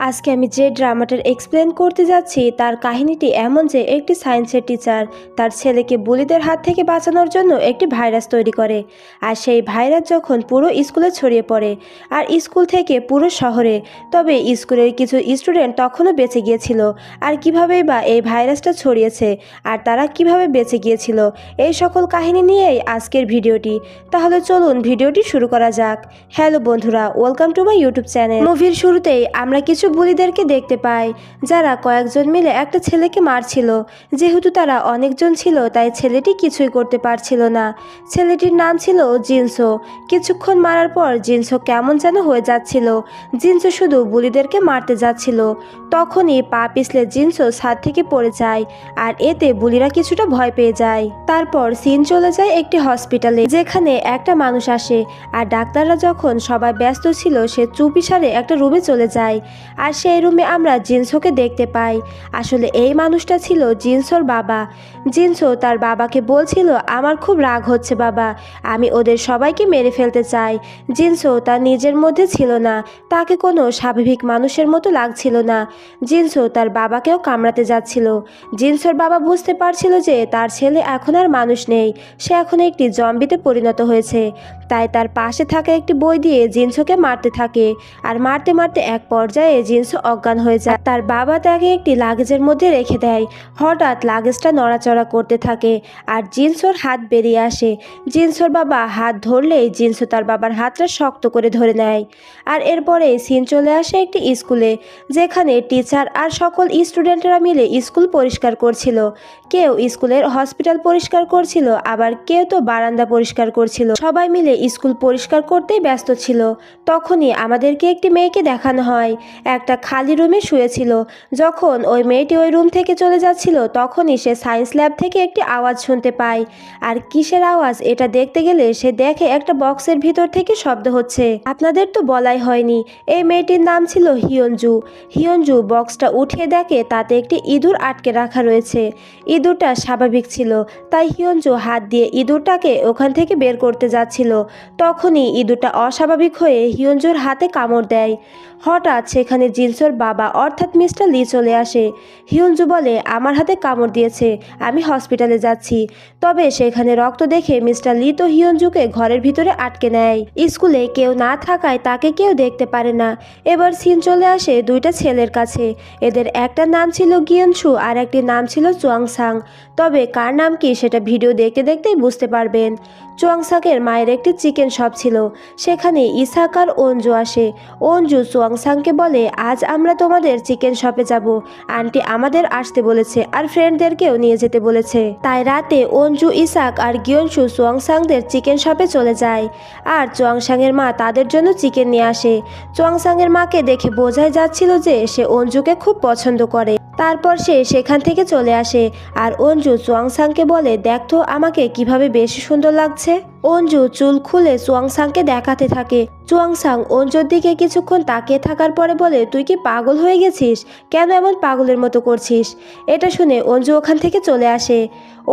আজকে আমি যে ড্রামাটার এক্সপ্লেন করতে যাচ্ছি তার কাহিনীটি এমন যে একটি সায়েন্সের টিচার তার ছেলেকে বুলিদের হাত থেকে বাঁচানোর জন্য একটি ভাইরাস তৈরি করে। আর সেই ভাইরাস যখন পুরো স্কুলে ছড়িয়ে পড়ে আর স্কুল থেকে পুরো শহরে, তবে স্কুলের কিছু স্টুডেন্ট তখনও বেঁচে গিয়েছিল। আর কিভাবেই বা এই ভাইরাসটা ছড়িয়েছে আর তারা কিভাবে বেঁচে গিয়েছিল, এই সকল কাহিনী নিয়েই আজকের ভিডিওটি। তাহলে চলুন ভিডিওটি শুরু করা যাক। হ্যালো বন্ধুরা, welcome to my YouTube channel. মুভির শুরুতেই আমরা কিছু বুলিদেরকে দেখতে পাই যারা কয়েকজন মিলে একটা ছেলেকে মারছিল। যেহেতু তারা অনেকজন ছিল তাই ছেলেটি কিছুই করতে পারছিল না। ছেলেটির নাম ছিল জিনসো। কিছুক্ষণ মারার পর জিনসো কেমন যেন হয়ে যাচ্ছিল। জিনসো শুধু বুলিদেরকে মারতে যাচ্ছিল, তখনই পা পিছলে জিনসো ছাদ থেকে পড়ে যায় আর এতে বুলিরা কিছুটা ভয় পেয়ে যায়। তারপর সিন চলে যায় একটি হসপিটালে, যেখানে একটা মানুষ আসে আর ডাক্তাররা যখন সবাই ব্যস্ত ছিল সে চুপিসারে একটা রুমে চলে যায়। আর সেই রুমে আমরা জিনসোকে দেখতে পাই। আসলে এই মানুষটা ছিল জিনসোর বাবা। জিনসো তার বাবাকে বলছিল, আমার খুব রাগ হচ্ছে বাবা, আমি ওদের সবাইকে মেরে ফেলতে চাই। জিনসো তার নিজের মধ্যে ছিল না, তাকে কোনো স্বাভাবিক মানুষের মতো লাগছিল না। জিনসো তার বাবাকেও কামড়াতে যাচ্ছিল। জিনসোর বাবা বুঝতে পারছিল যে তার ছেলে এখন আর মানুষ নেই, সে এখন একটি জম্বিতে পরিণত হয়েছে। তাই তার পাশে থাকা একটি বই দিয়ে জিনসোকে মারতে থাকে। আর মারতে মারতে এক পর্যায়ে জিনসো অজ্ঞান হয়ে যায়। তার বাবা তাকে একটি লাগেজের মধ্যে রেখে দেয়। হঠাৎ লাগেজটা নড়াচড়া করতে থাকে আর জিনসোর হাত বেরিয়ে আসে। জিনসোর বাবা হাত ধরলেই জিনসো তার বাবার হাতটা শক্ত করে ধরে নেয়। আর এরপরে সিন চলে আসে একটি স্কুলে, যেখানে টিচার আর সকল স্টুডেন্টরা মিলে স্কুল পরিষ্কার করছিল। কেউ স্কুলের হসপিটাল পরিষ্কার করছিল, আবার কেউ তো বারান্দা পরিষ্কার করছিল। সবাই মিলে স্কুল পরিষ্কার করতেই ব্যস্ত ছিল। তখনই আমাদেরকে একটি মেয়েকে দেখানো হয়, একটা খালি রুমে শুয়েছিল। যখন ওই মেয়েটি ওই রুম থেকে চলে যাচ্ছিল তখনই সে সায়েন্স ল্যাব থেকে একটি আওয়াজ শুনতে পায়। আর কিসের আওয়াজ এটা দেখতে গেলে সে দেখে একটা বক্সের ভিতর থেকে শব্দ হচ্ছে। আপনাদের তো বলাই হয়নি, এই মেয়েটির নাম ছিল হিয়নজু। হিয়নজু বক্সটা উঠিয়ে দেখে তাতে একটি ইঁদুর আটকে রাখা রয়েছে। ইঁদুরটা স্বাভাবিক ছিল, তাই হিয়নজু হাত দিয়ে ইঁদুরটাকে ওখান থেকে বের করতে যাচ্ছিল। তখনই ইঁদুরটা অস্বাভাবিক হয়ে হিয়নজুর হাতে কামড় দেয়। হঠাৎ সেখানে জিনসোর বাবা অর্থাৎ মিস্টার লি চলে আসে। হিয়নজু বলে, আমার হাতে কামড় দিয়েছে, আমি হসপিটালে যাচ্ছি। তবে সেখানে রক্ত দেখে মিস্টার লি তো হিয়নজুকে ঘরের ভিতরে আটকে নেয়। স্কুলে কেউ না থাকায় তাকে কেউ দেখতে পারে না। এবার সিন চলে আসে দুইটা ছেলের কাছে। এদের একটা নাম ছিল গিয়নশু আর একটি নাম ছিল চুয়াংসাং। তবে কার নাম কি সেটা ভিডিও দেখতে দেখতেই বুঝতে পারবেন। চুয়াংসাংয়ের মায়ের একটি চিকেন শপ ছিল, সেখানে ইসাক আর অঞ্জু আসে। অঞ্জু চুয়াংসাংকে বলে, আজ আমরা তোমাদের চিকেন শপে যাব, আন্টি আমাদের আসতে বলেছে আর ফ্রেন্ডদেরকেও নিয়ে যেতে বলেছে। তাই রাতে অঞ্জু, ইসাক আর গিয়নশু চুয়াংসাংদের চিকেন শপে চলে যায়। আর চুয়াংসাংয়ের মা তাদের জন্য চিকেন নিয়ে আসে। চুয়াংসাংয়ের মাকে দেখে বোঝাই যাচ্ছিল যে সে অঞ্জুকে খুব পছন্দ করে। তারপর সে সেখান থেকে চলে আসে আর অঞ্জু চুয়াংসাংকে বলে, দেখতো আমাকে কিভাবে বেশি সুন্দর লাগছে। অঞ্জু চুল খুলে চুয়াংসাংকে দেখাতে থাকে। চুয়াংসাং অঞ্জুর দিকে কিছুক্ষণ তাকিয়ে থাকার পরে বলে, তুই কি পাগল হয়ে গেছিস? কেন এমন পাগলের মতো করছিস? এটা শুনে অঞ্জু ওখান থেকে চলে আসে।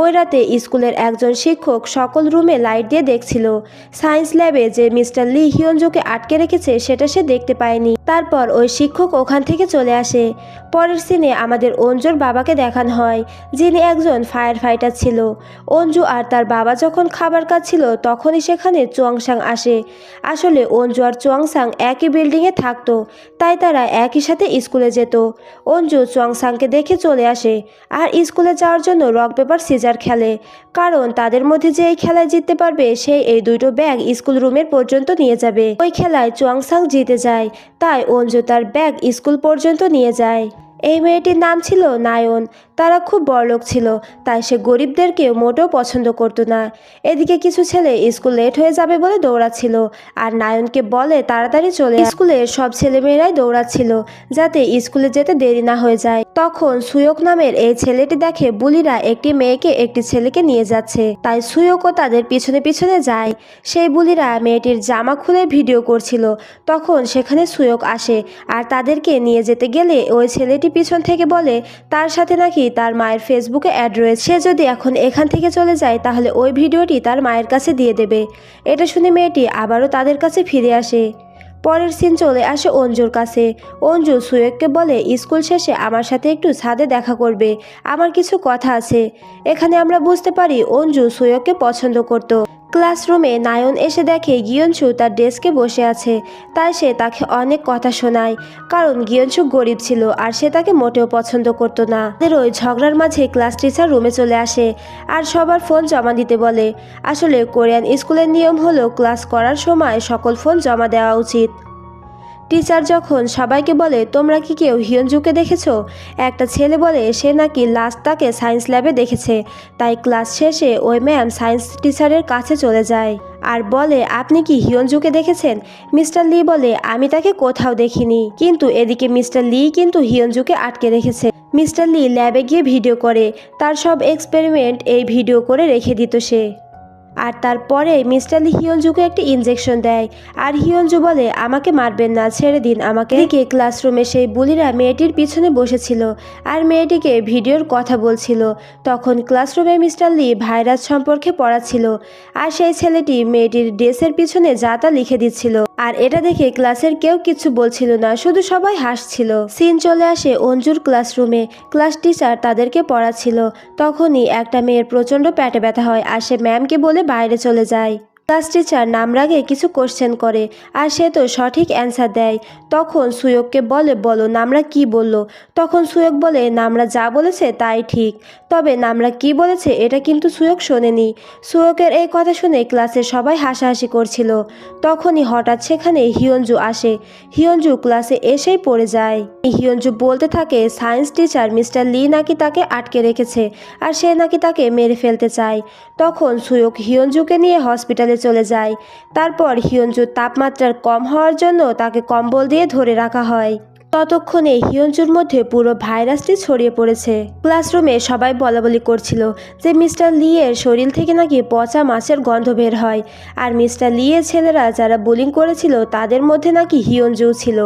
ওই রাতে স্কুলের একজন শিক্ষক সকল রুমে লাইট দিয়ে দেখছিল। সায়েন্স ল্যাবে যে মিস্টার লি হিয়নজুকে আটকে রেখেছে সেটা সে দেখতে পায়নি। তারপর ওই শিক্ষক ওখান থেকে চলে আসে। পরের সিনে আমাদের অঞ্জুর বাবাকে দেখানো হয়, যিনি একজন ফায়ার ফাইটার ছিল। অঞ্জু আর তার বাবা যখন খাবার খাচ্ছিল তখনই সেখানে চুয়াংসাং আসে। আসলে অঞ্জু আর চুয়াংসাং একই বিল্ডিংয়ে থাকতো, তাই তারা একই সাথে স্কুলে যেত। অঞ্জু চুয়াংসাংকে দেখে চলে আসে আর স্কুলে যাওয়ার জন্য রক পেপার সিজার খেলে, কারণ তাদের মধ্যে যে এই খেলায় জিততে পারবে সেই এই দুটো ব্যাগ স্কুল রুমের পর্যন্ত নিয়ে যাবে। ওই খেলায় চুয়াংসাং জিতে যায়, তাই অঞ্জু তার ব্যাগ স্কুল পর্যন্ত নিয়ে যায়। এই মেয়েটির নাম ছিল নায়ন। তারা খুব বড়লোক ছিল, তাই সে গরিবদেরকেও মোটেও পছন্দ করতো না। এদিকে কিছু ছেলে স্কুল লেট হয়ে যাবে বলে দৌড়াচ্ছিল আর নায়নকে বলে তাড়াতাড়ি চলে। স্কুলের সব ছেলেমেয়েরাই দৌড়াচ্ছিল যাতে স্কুলে যেতে দেরি না হয়ে যায়। তখন সুয়োক নামের এই ছেলেটি দেখে বুলিরা একটি মেয়েকে একটি ছেলেকে নিয়ে যাচ্ছে, তাই সুয়োকও তাদের পিছনে পিছনে যায়। সেই বুলিরা মেয়েটির জামা খুলে ভিডিও করছিল। তখন সেখানে সুয়োক আসে আর তাদেরকে নিয়ে যেতে গেলে ওই ছেলেটি পিছন থেকে বলে তার সাথে নাকি তার মায়ের ফেসবুকে অ্যাড রয়েছে, সে যদি এখন এখান থেকে চলে যায় তাহলে ওই ভিডিওটি তার মায়ের কাছে দিয়ে দেবে। এটা শুনে মেয়েটি আবারও তাদের কাছে ফিরে আসে। পরের সিন চলে আসে অঞ্জুর কাছে। অঞ্জু সুয়েককে বলে স্কুল শেষে আমার সাথে একটু ছাদে দেখা করবে, আমার কিছু কথা আছে। এখানে আমরা বুঝতে পারি অঞ্জু সুয়েককে পছন্দ করত। ক্লাসরুমে নায়ন এসে দেখে গিয়নছু তার ডেস্কে বসে আছে, তাই সে তাকে অনেক কথা শোনায়, কারণ গিয়নছু গরিব ছিল আর সে তাকে মোটেও পছন্দ করতো না। তাদের ওই ঝগড়ার মাঝে ক্লাস টিচার রুমে চলে আসে আর সবার ফোন জমা দিতে বলে। আসলে কোরিয়ান স্কুলের নিয়ম হলো ক্লাস করার সময় সকল ফোন জমা দেওয়া উচিত। টিচার যখন সবাইকে বলে তোমরা কি কেউ হিয়নজুকে দেখেছো, একটা ছেলে বলে সে নাকি লাস্ট তাকে সায়েন্স ল্যাবে দেখেছে। তাই ক্লাস শেষে ওই ম্যাম সায়েন্স টিচারের কাছে চলে যায় আর বলে আপনি কি হিয়নজুকে দেখেছেন। মিস্টার লি বলে আমি তাকে কোথাও দেখিনি, কিন্তু এদিকে মিস্টার লি কিন্তু হিয়নজুকে আটকে রেখেছে। মিস্টার লি ল্যাবে গিয়ে ভিডিও করে, তার সব এক্সপেরিমেন্ট এই ভিডিও করে রেখে দিত সে। আর তারপরে মিস্টার লি হিয়নজুকে একটি ইনজেকশন দেয় আর হিয়নজু বলে আমাকে মারবেন না, ছেড়ে দিন আমাকে। এদিকে ক্লাসরুমে সেই বুলিরা মেয়েটির পিছনে বসেছিল আর মেয়েটিকে ভিডিওর কথা বলছিল। তখন ক্লাসরুমে মিস্টার লি ভাইরাস সম্পর্কে পড়াচ্ছিল আর সেই ছেলেটি মেয়েটির ড্রেসের পিছনে যা তা লিখে দিচ্ছিল। আর এটা দেখে ক্লাসের কেউ কিছু বলছিল না, শুধু সবাই হাসছিল। সিন চলে আসে অঞ্জুর ক্লাসরুমে। ক্লাস টিচার তাদেরকে পড়াচ্ছিল। তখনই একটা মেয়ের প্রচণ্ড পেটে ব্যথা হয় আর সে ম্যামকে বলে বাইরে চলে যায়। ক্লাস টিচার নামরাগে কিছু কোশ্চেন করে আর সে তো সঠিক অ্যান্সার দেয়। তখন সুয়োগকে বলে বলো নামরা কি বলল। তখন সুয়োগ বলে নামরা যা বলেছে তাই ঠিক, তবে নামরা কি বলেছে এটা কিন্তু সুয়োগ শোনেনি। সুয়োগের এই কথা শুনে ক্লাসে সবাই হাসাহাসি করছিল। তখনই হঠাৎ সেখানে হিয়নজু আসে। হিয়নজু ক্লাসে এসেই পড়ে যায়। হিয়নজু বলতে থাকে সায়েন্স টিচার মিস্টার লি নাকি তাকে আটকে রেখেছে আর সে নাকি তাকে মেরে ফেলতে চায়। তখন সুয়োগ হিয়নজুকে নিয়ে হসপিটালে চলে যায়। তারপর হিয়নজুর তাপমাত্রার কম হওয়ার জন্য তাকে কম্বল দিয়ে ধরে রাখা হয়। ততক্ষণে হিয়নজুর মধ্যে পুরো ভাইরাসটি ছড়িয়ে পড়েছে। ক্লাসরুমে সবাই বলাবলি করছিল যে মিস্টার লি এর শরীর থেকে নাকি পচা মাছের গন্ধ বের হয় আর মিস্টার লি এর ছেলেরা যারা বুলিং করেছিল তাদের মধ্যে নাকি হিয়নজু ছিল,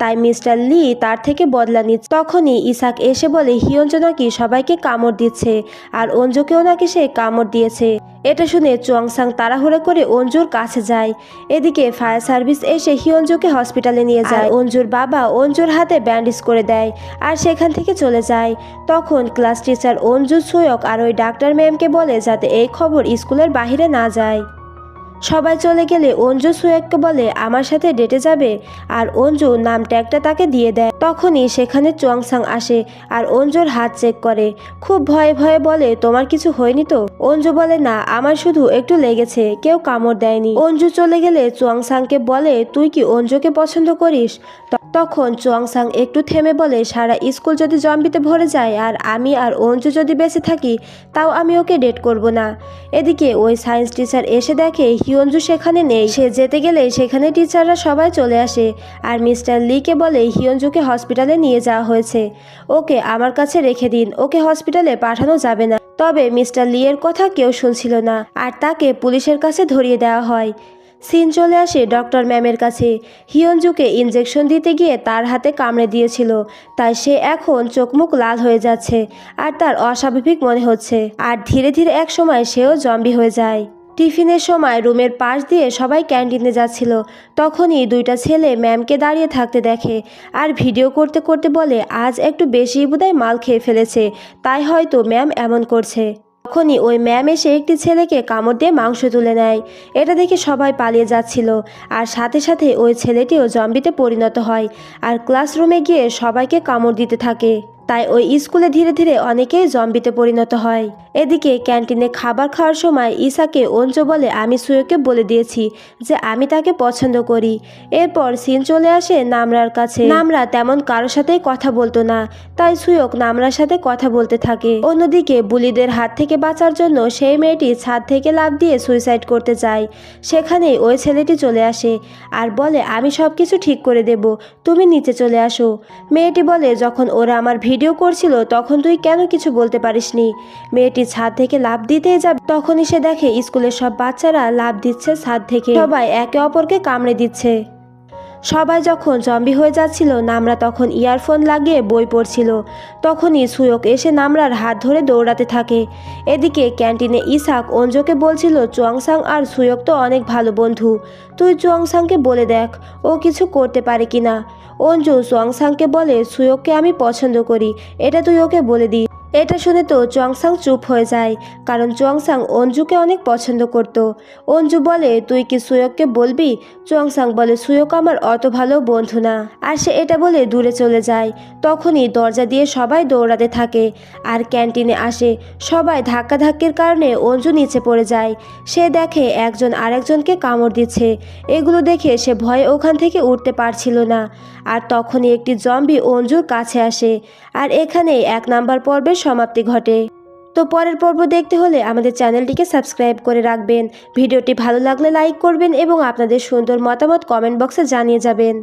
তাই মিস্টার লি তার থেকে বদলা নিচ্ছে। তখনই ইসাক এসে বলে হিয়নজু নাকি সবাইকে কামড় দিচ্ছে আর অঞ্জুকেও নাকি সে কামড় দিয়েছে। এটা শুনে চুয়াংসাং তাড়াহুড়ো করে অঞ্জুর কাছে যায়। এদিকে ফায়ার সার্ভিস এসে হিয়নজুকে হসপিটালে নিয়ে যায়। অঞ্জুর বাবা অঞ্জুর হাতে ব্যান্ডেজ করে দেয় আর সেখান থেকে চলে যায়। তখন ক্লাস টিচার অঞ্জু, সুয়ক আর ওই ডাক্তার ম্যামকে বলে যাতে এই খবর স্কুলের বাইরে না যায়। সবাই চলে গেলে অঞ্জু সুয়েককে বলে আমার সাথে ডেটে যাবে আর অঞ্জু নাম ট্যাগটা তাকে দিয়ে দেয়। তখনই সেখানে চুয়াংসাং আসে আর অঞ্জুর হাত চেক করে। খুব ভয়ে ভয়ে বলে তোমার কিছু হয়নি তো। অঞ্জু বলে না, আমার শুধু একটু লেগেছে, কেউ কামড় দেয়নি। অঞ্জু চলে গেলে চুয়াংসাংকে বলে তুই কি অঞ্জুকে পছন্দ করিস। তখন চুয়াংসাং একটু থেমে বলে সারা স্কুল যদি জম্বিতে ভরে যায় আর আমি আর অঞ্জু যদি বেঁচে থাকি তাও আমি ওকে ডেট করব না। এদিকে ওই সায়েন্স টিচার এসে দেখে হিয়নজু সেখানে নেই। সে যেতে গেলে সেখানে টিচাররা সবাই চলে আসে আর মিস্টার লিকে বলে হিয়নজুকে হসপিটালে নিয়ে যাওয়া হয়েছে, ওকে আমার কাছে রেখে দিন, ওকে হসপিটালে পাঠানো যাবে না। তবে মিস্টার লি এর কথা কেউ শুনছিল না আর তাকে পুলিশের কাছে ধরিয়ে দেওয়া হয়। সিন চলে আসে ডক্টর ম্যামের কাছে। হিয়নজুকে ইনজেকশন দিতে গিয়ে তার হাতে কামড়ে দিয়েছিল, তাই সে এখন চোখ মুখ লাল হয়ে যাচ্ছে আর তার অস্বাভাবিক মনে হচ্ছে আর ধীরে ধীরে এক সময় সেও জম্বি হয়ে যায়। টিফিনের সময় রুমের পাশ দিয়ে সবাই ক্যান্টিনে যাচ্ছিল। তখনই দুইটা ছেলে ম্যামকে দাঁড়িয়ে থাকতে দেখে আর ভিডিও করতে করতে বলে আজ একটু বেশি বোধহয় মাল খেয়ে ফেলেছে, তাই হয়তো ম্যাম এমন করছে। তখনই ওই ম্যাম এসে একটি ছেলেকে কামড় দিয়ে মাংস তুলে নেয়। এটা দেখে সবাই পালিয়ে যাচ্ছিল আর সাথে সাথে ওই ছেলেটিও জম্বিতে পরিণত হয় আর ক্লাসরুমে গিয়ে সবাইকে কামড় দিতে থাকে। তাই ওই স্কুলে ধীরে ধীরে অনেকেই জম্বিতে পরিণত হয়। এদিকে ক্যান্টিনে খাবার খাওয়ার সময় ইসাকে অঞ্জু বলে আমি সুয়োকে বলে দিয়েছি যে আমি তাকে পছন্দ করি। এরপর সিন চলে আসে নামরার কাছে। নামরা তেমন কারোর সাথেই কথা বলতো না, তাই সুয়োক নামরার সাথে কথা বলতে থাকে। অন্যদিকে বুলিদের হাত থেকে বাঁচার জন্য সেই মেয়েটি ছাদ থেকে লাফ দিয়ে সুইসাইড করতে যায়। সেখানেই ওই ছেলেটি চলে আসে আর বলে আমি সব কিছু ঠিক করে দেব, তুমি নিচে চলে আসো। মেয়েটি বলে যখন ওরা আমার ভিডিও করছিল তখন তুই কেন কিছু বলতে পারিসনি। মেয়েটি ছাদ থেকে লাফ দিতেই যাবে, তখনই সে দেখে স্কুলের সব বাচ্চারা লাফ দিচ্ছে ছাদ থেকে, সবাই একে অপরকে কামড়ে দিচ্ছে। সবাই যখন জম্বি হয়ে যাচ্ছিল নামরা তখন ইয়ারফোন লাগিয়ে বই পড়ছিল। তখনই সুয়োক এসে নামরার হাত ধরে দৌড়াতে থাকে। এদিকে ক্যান্টিনে ইসাক অঞ্জুকে বলছিল চুয়াংসাং আর সুয়োক তো অনেক ভালো বন্ধু, তুই চুয়াংসাংকে বলে দেখ ও কিছু করতে পারে কিনা। অঞ্জু চুয়াংসাংকে বলে সুয়োককে আমি পছন্দ করি, এটা তুই ওকে বলে দিস। এটা শুনে তো চুয়াংসাং চুপ হয়ে যায়, কারণ চুয়াংসাং অঞ্জুকে অনেক পছন্দ করত। অঞ্জু বলে তুই কি সুয়োককে বলবি? চুয়াংসাং বলে সুয়োক আমার অত ভালো বন্ধু না, আর সে এটা বলে দূরে চলে যায়। তখনই দরজা দিয়ে সবাই দৌড়াতে থাকে আর ক্যান্টিনে আসে। সবাই ধাক্কাধাক্কির কারণে অঞ্জু নিচে পড়ে যায়। সে দেখে একজন আরেকজনকে কামড় দিচ্ছে। এগুলো দেখে সে ভয়ে ওখান থেকে উঠতে পারছিল না। আর তখনই একটি জম্বি অঞ্জুর কাছে আসে। আর এখানেই 1 নাম্বার পর্বের সমাপ্তি ঘটে। তো পরের পর্ব দেখতে হলে আমাদের চ্যানেলটিকে সাবস্ক্রাইব করে রাখবেন। ভিডিওটি ভালো লাগলে লাইক করবেন এবং আপনাদের সুন্দর মতামত কমেন্ট বক্সে জানিয়ে যাবেন।